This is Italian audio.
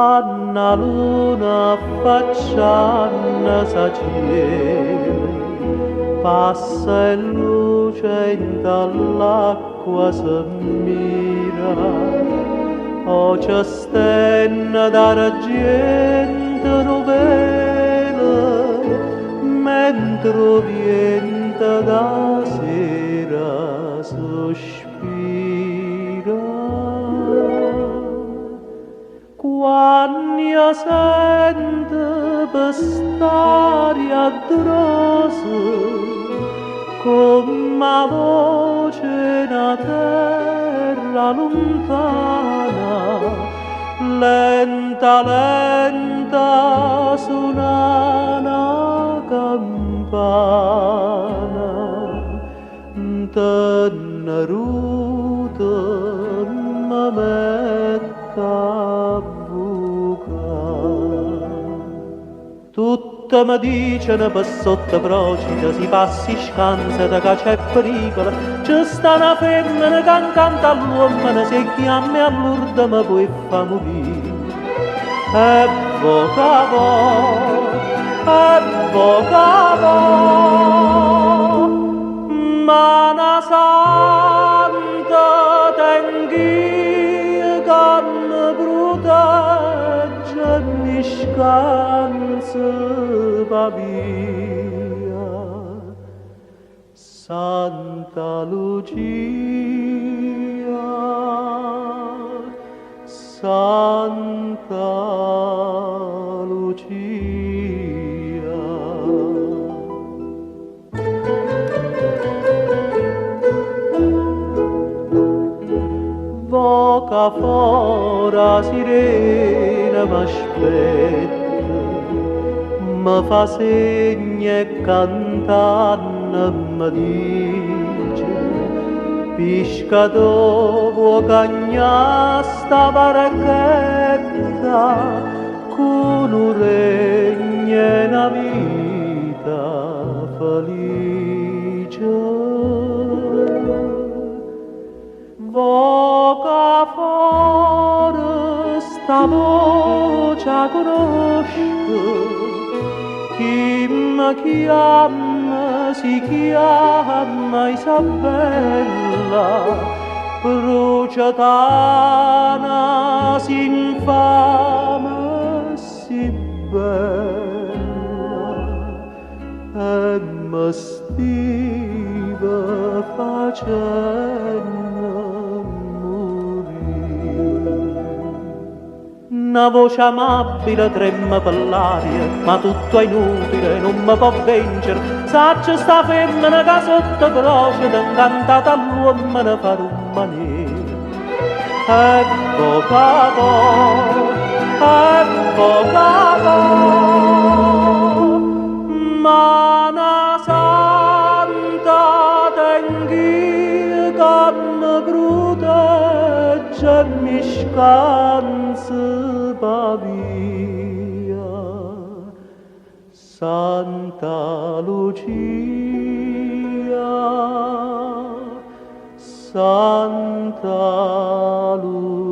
Anna luna affaccianna sa cielo, passa e luce in dall'acqua s'ammira, o c'è stenna d'argento novela, mentre viente da sera sospira. Quando sente per st'aria addosso, come voce una terra lontana, lenta, lenta suona una campana, teneruta mi mette a tutte mi dicono per sotto procita si passi scansa da che c'è pericolo, c'è sta una femmina che incanta all'uomo, se chiami a Lourdes mi puoi far morire. E vocavo, ma una santa tenghia che mi protegge e mi scansa va via. Santa Lucia, Santa Lucia. Voca fora sirena m'aspetta, mi fa segni e cantando mi dice pescatore cagna sta barchetta con un regno e una vita felice. Voca fuori sta voce conosco, chi mi chiama si chiama Isabella, bruciatana si infama si bella, e mi stiva facendo una voce amabile trema per l'aria, ma tutto è inutile, non mi può vincere. Saccia sta femmina che sotto croce incantata all'uomo fa un maniero. Ecco capo, ma una santa tenghia che mi protegge e mi scansa va via. Santa Lucia, Santa Lucia.